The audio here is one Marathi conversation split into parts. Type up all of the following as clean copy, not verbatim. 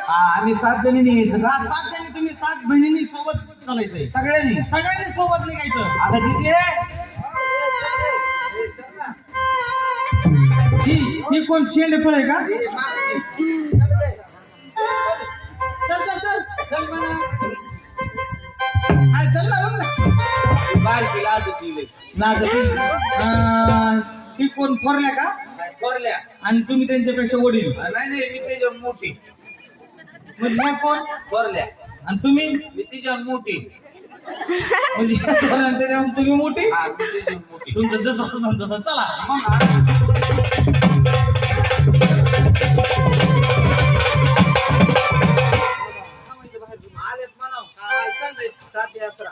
आम्ही 7 जणी यायचं का? 7 जणी तुम्ही 7 बहिणींनी सोबत चालायचंय. सगळ्यांनी सोबत निघायचं. आता तिथे ही कोण शेंडेफळ आहे का? चल चल चल चल ना बारकी लाजती लाजती. ही कोण थोरल्या का? थोरल्या. आणि तुम्ही त्यांच्यापेक्षा वडील. नाही मी त्याच्या मोठी. म्हणजे कोण? थोरल्या. आणि तुम्ही? मी तिच्या मोठी. म्हणजे त्याच्यावर तुम्ही मोठी. तुमचं जसं असेल तसं चला. आलेत म्हणाव. चालतंय 7 यात्रा.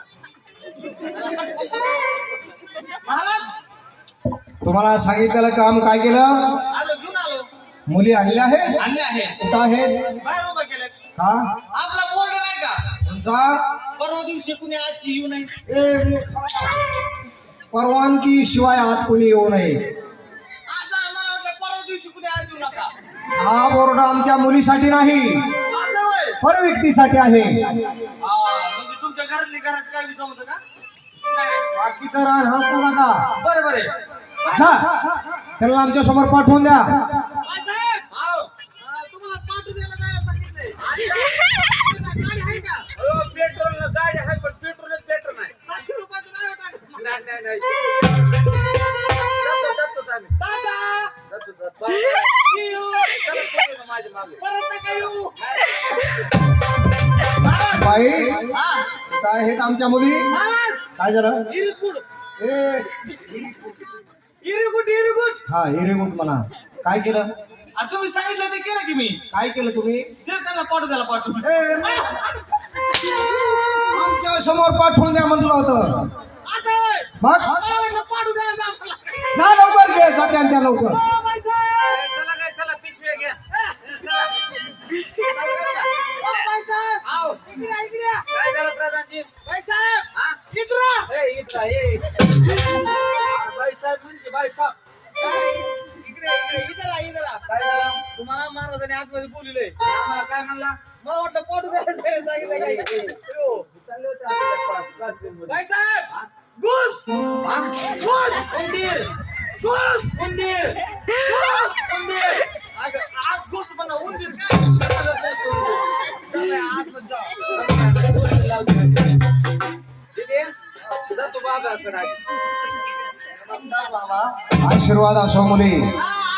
तुम्हाला सांगितलेलं काम काय केलं? आलो घेऊन आलो. मुली आणल्या आहेत? आणले आहे. कुठं आहेत? बाहेर उभा केले. हा आपला बोर्ड नाही का? तुमचा परवा दिवशी कुणी आजची येऊ नये. परवानगी शिवाय आत कोणी येऊ नये. असं आम्हाला वाटलं परवा दिवशी कुणी आज येऊ नका. हा बोर्ड आमच्या मुलीसाठी नाही, असं होय. पर व्यक्तीसाठी आहे. म्हणजे तुमच्या घरातली घरात काय विचार होतं का? बाकीचं रान हाकू नका. बरं बरं. जा, त्यांना आमच्या समोर पाठवून द्या. तुम्हाला पाठवून द्यायला जायला सांगितलंय. गाडी आहे का? पेट्रोल गाडी आहे पण पेट्रोलच पेट्रोल नाही. 700 रुपयाचं नाही होता. नाही. जातो आम्ही. दादा जातो. see you. माझ्या मागे. परत नका येऊ. बाई हा. काय आहेत आमच्या मुली? महाराज काय झालं? इरिकुड ए, इरिकुड. हा हिरेमुठ म्हणा. काय केलं? तुम्ही सांगितलं ते केलं की मी. काय केलं तुम्ही? त्याला पाठवून. आमच्या समोर पाठवून द्या म्हटलं होतं. असं होय. मग मला वाटलं पाठवू द्यायला जा मला. जा लवकर घे, जा त्या लवकर. चला पिशव्या घ्या. आओ. इकडे या. काय झालं प्रधानजी? बाईसाहेब इकडे. बाईसाहेब म्हणजे बाईसाहेब. इधर काय झालं? तुम्हाला महाराजांनी आतमध्ये बोलले. आम्हाला काय म्हणला? मला वाटलं पाठवू द्यायला सांगितलं काय. चालले होते आपल्या क्लासरूममध्ये. बाईसाहेब घुस. आज घुस म्हणा उंदीर काय. आतमध्ये जा. जातो बाबाकडे. नमस्कार बाबा. आशीर्वाद असो मुली. हा,